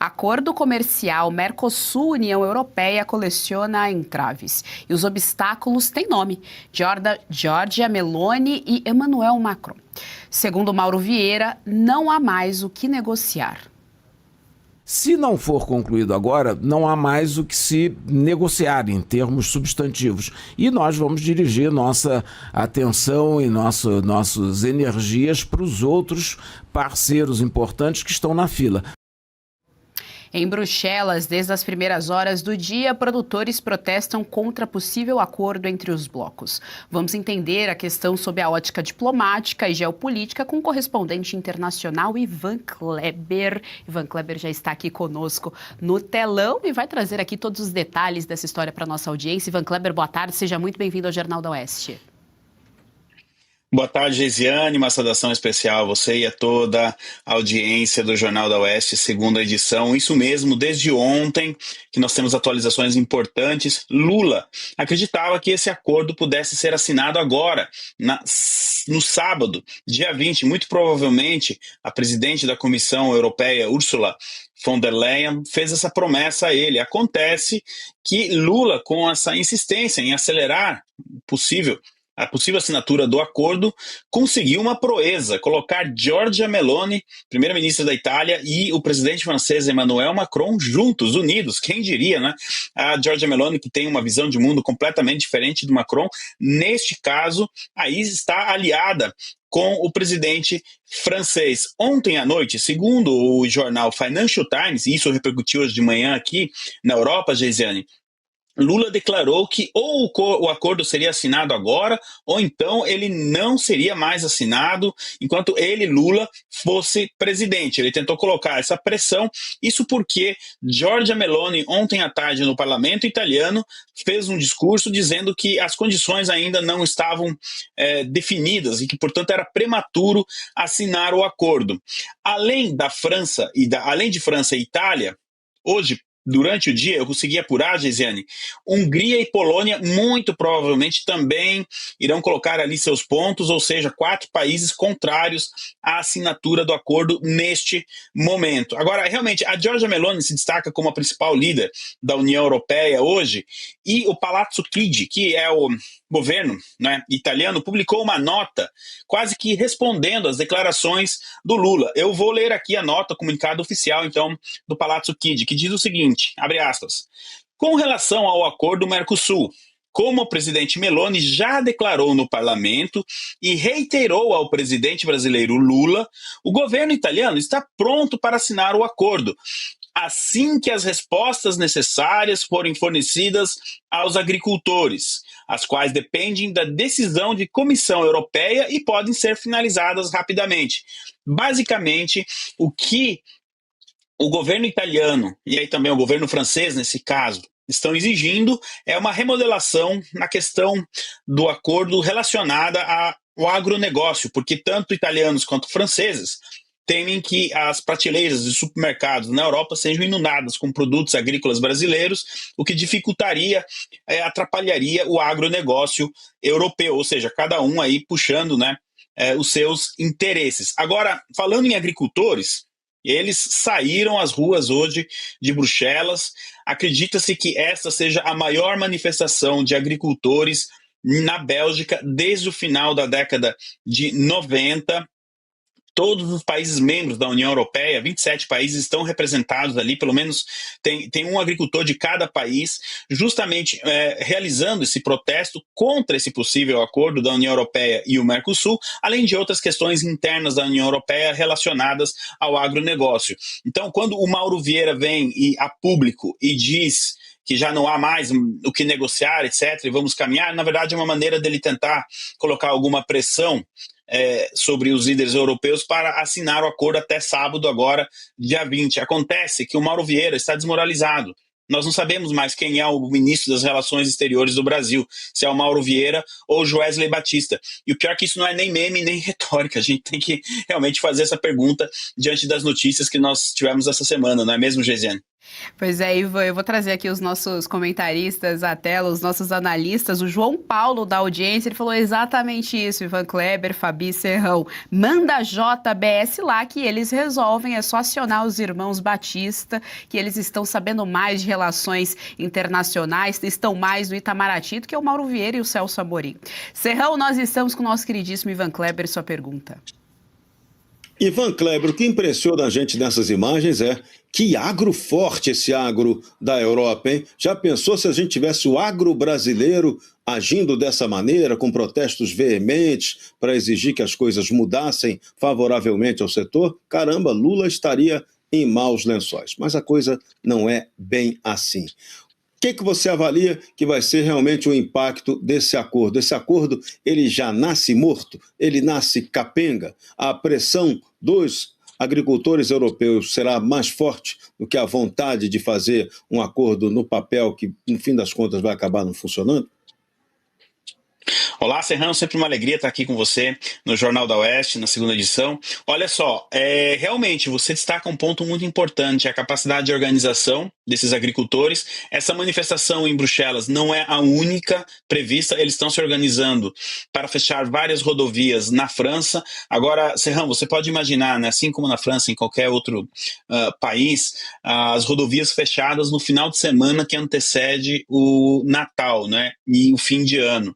Acordo comercial Mercosul-União Europeia coleciona entraves. E os obstáculos têm nome: Giorgia Meloni e Emmanuel Macron. Segundo Mauro Vieira, não há mais o que negociar. Se não for concluído agora, não há mais o que se negociar em termos substantivos. E nós vamos dirigir nossa atenção e nossas energias para os outros parceiros importantes que estão na fila. Em Bruxelas, desde as primeiras horas do dia, produtores protestam contra possível acordo entre os blocos. Vamos entender a questão sob a ótica diplomática e geopolítica com o correspondente internacional Ivan Kleber. Ivan Kleber já está aqui conosco no telão e vai trazer aqui todos os detalhes dessa história para a nossa audiência. Ivan Kleber, boa tarde, seja muito bem-vindo ao Jornal da Oeste. Boa tarde, Geisiane. Uma saudação especial a você e a toda a audiência do Jornal da Oeste, segunda edição. Isso mesmo, desde ontem que nós temos atualizações importantes. Lula acreditava que esse acordo pudesse ser assinado agora, no sábado, dia 20. Muito provavelmente, a presidente da Comissão Europeia, Ursula von der Leyen, fez essa promessa a ele. Acontece que Lula, com essa insistência em acelerar a possível assinatura do acordo, conseguiu uma proeza: colocar Giorgia Meloni, primeira-ministra da Itália, e o presidente francês Emmanuel Macron juntos, unidos. Quem diria, né? A Giorgia Meloni, que tem uma visão de mundo completamente diferente do Macron, neste caso, aí está aliada com o presidente francês. Ontem à noite, segundo o jornal Financial Times, e isso repercutiu hoje de manhã aqui na Europa, Geisiane, Lula declarou que ou o acordo seria assinado agora, ou então ele não seria mais assinado enquanto ele, Lula, fosse presidente. Ele tentou colocar essa pressão, isso porque Giorgia Meloni, ontem à tarde no parlamento italiano, fez um discurso dizendo que as condições ainda não estavam definidas e que, portanto, era prematuro assinar o acordo. Além de França e Itália, hoje, durante o dia, eu consegui apurar, Geisiane, Hungria e Polônia muito provavelmente também irão colocar ali seus pontos, ou seja, 4 países contrários à assinatura do acordo neste momento. Agora, realmente, a Giorgia Meloni se destaca como a principal líder da União Europeia hoje, e o Palazzo Chigi, que é o governo, né, italiano, publicou uma nota quase que respondendo às declarações do Lula. Eu vou ler aqui a nota, o comunicado oficial, então, do Palazzo Chigi, que diz o seguinte, abre aspas: com relação ao acordo Mercosul, como o presidente Meloni já declarou no parlamento e reiterou ao presidente brasileiro Lula, o governo italiano está pronto para assinar o acordo, assim que as respostas necessárias forem fornecidas aos agricultores, as quais dependem da decisão de Comissão Europeia e podem ser finalizadas rapidamente. Basicamente, o que o governo italiano, e aí também o governo francês nesse caso, estão exigindo é uma remodelação na questão do acordo relacionada ao agronegócio, porque tanto italianos quanto franceses temem que as prateleiras de supermercados na Europa sejam inundadas com produtos agrícolas brasileiros, o que dificultaria, atrapalharia o agronegócio europeu, ou seja, cada um aí puxando, né, os seus interesses. Agora, falando em agricultores, eles saíram às ruas hoje de Bruxelas. Acredita-se que esta seja a maior manifestação de agricultores na Bélgica desde o final da década de 90. Todos os países membros da União Europeia, 27 países, estão representados ali, pelo menos tem um agricultor de cada país, justamente realizando esse protesto contra esse possível acordo da União Europeia e o Mercosul, além de outras questões internas da União Europeia relacionadas ao agronegócio. Então, quando o Mauro Vieira vem a público e diz que já não há mais o que negociar, etc., e vamos caminhar, na verdade é uma maneira dele tentar colocar alguma pressão sobre os líderes europeus para assinar o acordo até sábado, agora, dia 20. Acontece que o Mauro Vieira está desmoralizado. Nós não sabemos mais quem é o ministro das Relações Exteriores do Brasil, se é o Mauro Vieira ou o Joesley Batista. E o pior é que isso não é nem meme, nem retórica. A gente tem que realmente fazer essa pergunta diante das notícias que nós tivemos essa semana, não é mesmo, Geisiane? Pois é, Ivan, eu vou trazer aqui os nossos comentaristas à tela, os nossos analistas. O João Paulo, da audiência, ele falou exatamente isso, Ivan Kleber, Fabi Serrão. Manda a JBS lá que eles resolvem, é só acionar os irmãos Batista, que eles estão sabendo mais de relações internacionais, estão mais no Itamaraty do que o Mauro Vieira e o Celso Amorim. Serrão, nós estamos com o nosso queridíssimo Ivan Kleber, sua pergunta. Ivan Kleber, o que impressiona a gente nessas imagens é que agro forte esse agro da Europa, hein? Já pensou se a gente tivesse o agro brasileiro agindo dessa maneira, com protestos veementes para exigir que as coisas mudassem favoravelmente ao setor? Caramba, Lula estaria em maus lençóis. Mas a coisa não é bem assim. O que você avalia que vai ser realmente o impacto desse acordo? Esse acordo, ele já nasce morto? Ele nasce capenga? A pressão dos agricultores europeus será mais forte do que a vontade de fazer um acordo no papel que, no fim das contas, vai acabar não funcionando? Olá, Serrão, sempre uma alegria estar aqui com você no Jornal da Oeste, na segunda edição. Olha só, realmente você destaca um ponto muito importante, a capacidade de organização desses agricultores. Essa manifestação em Bruxelas não é a única prevista, eles estão se organizando para fechar várias rodovias na França. Agora, Serrão, você pode imaginar, né, assim como na França, em qualquer outro país, as rodovias fechadas no final de semana que antecede o Natal, né, e o fim de ano.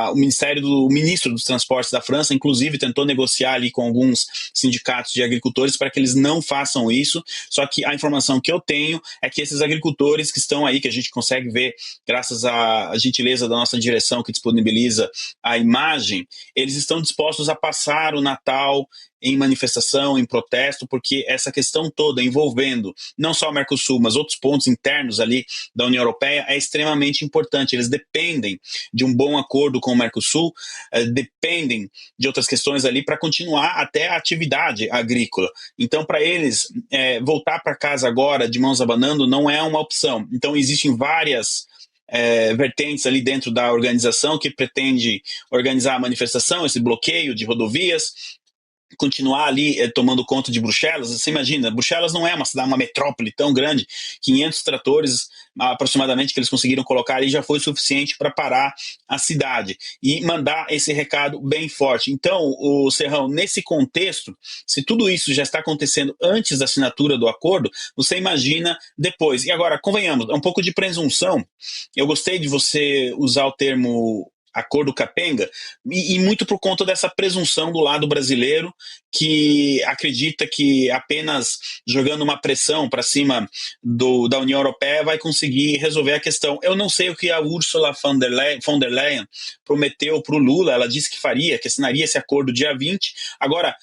O ministro dos Transportes da França, inclusive, tentou negociar ali com alguns sindicatos de agricultores para que eles não façam isso, só que a informação que eu tenho é que esses agricultores que estão aí, que a gente consegue ver graças à gentileza da nossa direção que disponibiliza a imagem, eles estão dispostos a passar o Natal em manifestação, em protesto, porque essa questão toda envolvendo não só o Mercosul, mas outros pontos internos ali da União Europeia é extremamente importante. Eles dependem de um bom acordo com o Mercosul, dependem de outras questões ali para continuar até a atividade agrícola. Então, para eles, voltar para casa agora de mãos abanando não é uma opção. Então, existem várias vertentes ali dentro da organização que pretende organizar a manifestação, esse bloqueio de rodovias, continuar ali tomando conta de Bruxelas. Você imagina, Bruxelas não é uma cidade, uma metrópole tão grande, 500 tratores aproximadamente que eles conseguiram colocar ali já foi suficiente para parar a cidade e mandar esse recado bem forte. Então, o Serrão, nesse contexto, se tudo isso já está acontecendo antes da assinatura do acordo, você imagina depois. E agora, convenhamos, é um pouco de presunção. Eu gostei de você usar o termo acordo capenga, e muito por conta dessa presunção do lado brasileiro, que acredita que apenas jogando uma pressão para cima da União Europeia vai conseguir resolver a questão. Eu não sei o que a Ursula von der Leyen prometeu para o Lula, ela disse que faria, que assinaria esse acordo dia 20. Agora,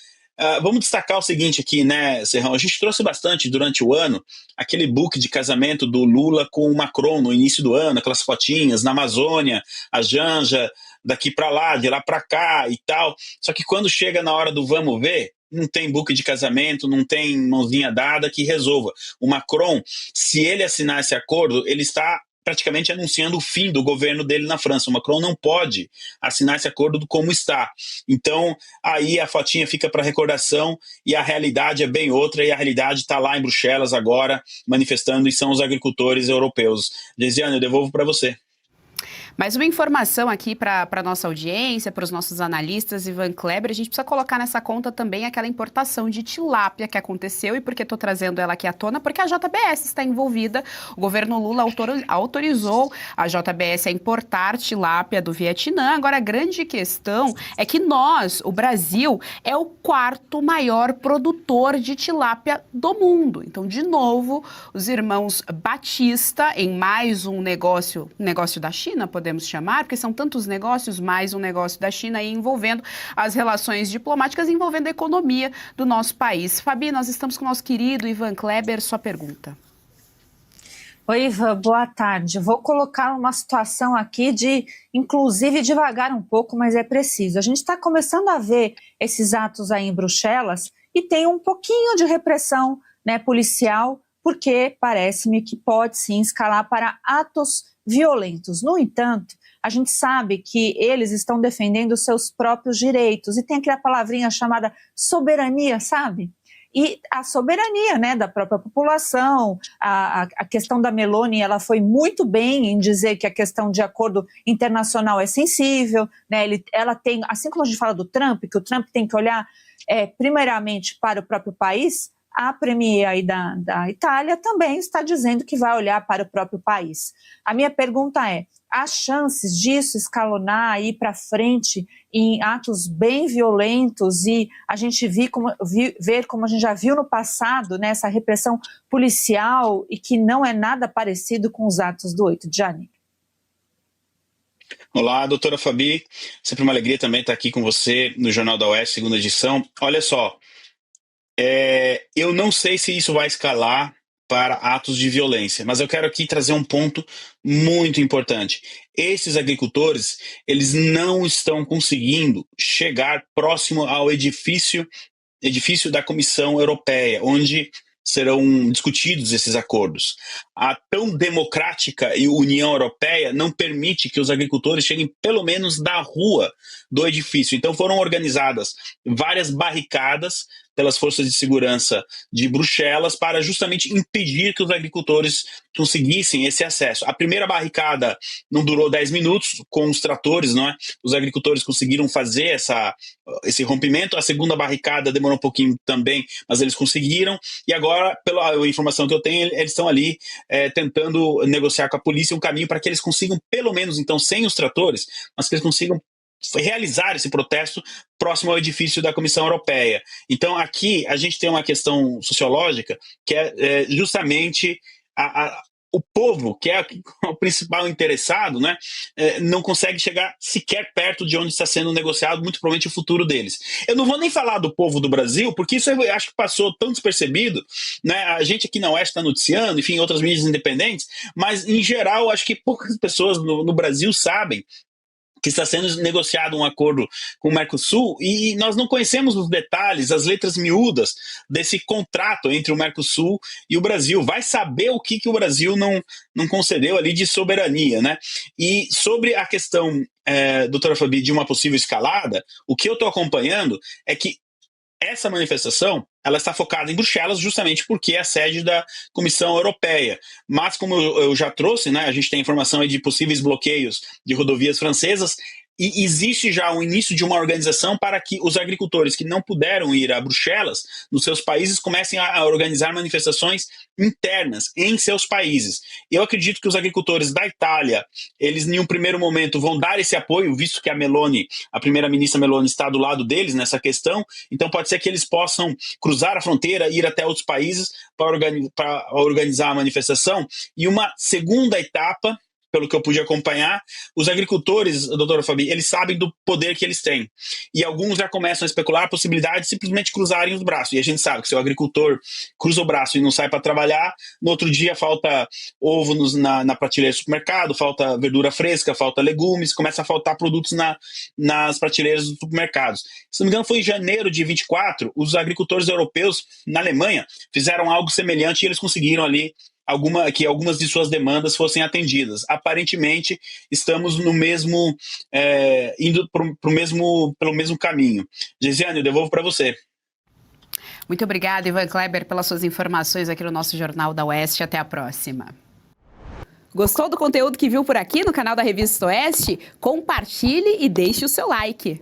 vamos destacar o seguinte aqui, né, Serrão? A gente trouxe bastante durante o ano aquele book de casamento do Lula com o Macron no início do ano, aquelas fotinhas na Amazônia, a Janja daqui para lá, de lá para cá e tal. Só que quando chega na hora do vamos ver, não tem book de casamento, não tem mãozinha dada que resolva. O Macron, se ele assinar esse acordo, ele está praticamente anunciando o fim do governo dele na França. O Macron não pode assinar esse acordo como está. Então, aí a fotinha fica para recordação e a realidade é bem outra, e a realidade está lá em Bruxelas agora, manifestando, e são os agricultores europeus. Geisiane, eu devolvo para você. Mais uma informação aqui para a nossa audiência, para os nossos analistas, Ivan Kleber, a gente precisa colocar nessa conta também aquela importação de tilápia que aconteceu. E por que estou trazendo ela aqui à tona? Porque a JBS está envolvida. O governo Lula autorizou a JBS a importar tilápia do Vietnã. Agora, a grande questão é que nós, o Brasil, é o quarto maior produtor de tilápia do mundo. Então, de novo, os irmãos Batista, em mais um negócio da China, podemos chamar, porque são tantos negócios, mais um negócio da China aí envolvendo as relações diplomáticas, envolvendo a economia do nosso país. Fabi, nós estamos com o nosso querido Ivan Kleber, sua pergunta. Oi, Ivan, boa tarde. Vou colocar uma situação aqui de, inclusive, devagar um pouco, mas é preciso. A gente está começando a ver esses atos aí em Bruxelas e tem um pouquinho de repressão, né, policial porque parece-me que pode sim escalar para atos violentos. No entanto, a gente sabe que eles estão defendendo os seus próprios direitos e tem aquela palavrinha chamada soberania, sabe? E a soberania, né, da própria população, a questão da Meloni, ela foi muito bem em dizer que a questão de acordo internacional é sensível, né, ela tem, assim como a gente fala do Trump, que o Trump tem que olhar primeiramente para o próprio país, a premier aí da Itália também está dizendo que vai olhar para o próprio país. A minha pergunta é, há chances disso escalonar aí para frente em atos bem violentos e a gente ver como a gente já viu no passado, né, essa repressão policial e que não é nada parecido com os atos do 8 de janeiro? Olá, doutora Fabi. Sempre uma alegria também estar aqui com você no Jornal da Oeste, segunda edição. Olha só, eu não sei se isso vai escalar para atos de violência, mas eu quero aqui trazer um ponto muito importante. Esses agricultores, eles não estão conseguindo chegar próximo ao edifício da Comissão Europeia, onde serão discutidos esses acordos. A tão democrática União Europeia não permite que os agricultores cheguem pelo menos da rua do edifício. Então foram organizadas várias barricadas pelas forças de segurança de Bruxelas para justamente impedir que os agricultores conseguissem esse acesso. A primeira barricada não durou 10 minutos, com os tratores, não é? Os agricultores conseguiram fazer esse rompimento. A segunda barricada demorou um pouquinho também, mas eles conseguiram. E agora, pela informação que eu tenho, eles estão ali tentando negociar com a polícia um caminho para que eles consigam, pelo menos então, sem os tratores, mas que eles consigam realizar esse protesto próximo ao edifício da Comissão Europeia. Então aqui a gente tem uma questão sociológica que é justamente o povo, que é o principal interessado, né, não consegue chegar sequer perto de onde está sendo negociado, muito provavelmente o futuro deles. Eu não vou nem falar do povo do Brasil, porque isso eu acho que passou tão despercebido, né? A gente aqui na Oeste está noticiando, enfim, outras mídias independentes, mas em geral acho que poucas pessoas no Brasil sabem que está sendo negociado um acordo com o Mercosul e nós não conhecemos os detalhes, as letras miúdas desse contrato entre o Mercosul e o Brasil. Vai saber o que o Brasil não concedeu ali de soberania, né? E sobre a questão, doutora Fabi, de uma possível escalada, o que eu estou acompanhando é que essa manifestação ela está focada em Bruxelas justamente porque é a sede da Comissão Europeia. Mas, como eu já trouxe, né, a gente tem informação aí de possíveis bloqueios de rodovias francesas e existe já o início de uma organização para que os agricultores que não puderam ir a Bruxelas, nos seus países, comecem a organizar manifestações internas em seus países. Eu acredito que os agricultores da Itália, eles em um primeiro momento vão dar esse apoio, visto que a primeira-ministra Meloni está do lado deles nessa questão, então pode ser que eles possam cruzar a fronteira, ir até outros países para organizar a manifestação. E uma segunda etapa, pelo que eu pude acompanhar, os agricultores, doutora Fabi, eles sabem do poder que eles têm. E alguns já começam a especular a possibilidade de simplesmente cruzarem os braços. E a gente sabe que se o agricultor cruza o braço e não sai para trabalhar, no outro dia falta ovo na prateleira do supermercado, falta verdura fresca, falta legumes, começa a faltar produtos nas prateleiras dos supermercados. Se não me engano, foi em janeiro de 24, os agricultores europeus na Alemanha fizeram algo semelhante e eles conseguiram ali que algumas de suas demandas fossem atendidas. Aparentemente, estamos no mesmo, indo pelo mesmo caminho. Gesiane, eu devolvo para você. Muito obrigada, Ivan Kleber, pelas suas informações aqui no nosso Jornal da Oeste. Até a próxima. Gostou do conteúdo que viu por aqui no canal da Revista Oeste? Compartilhe e deixe o seu like.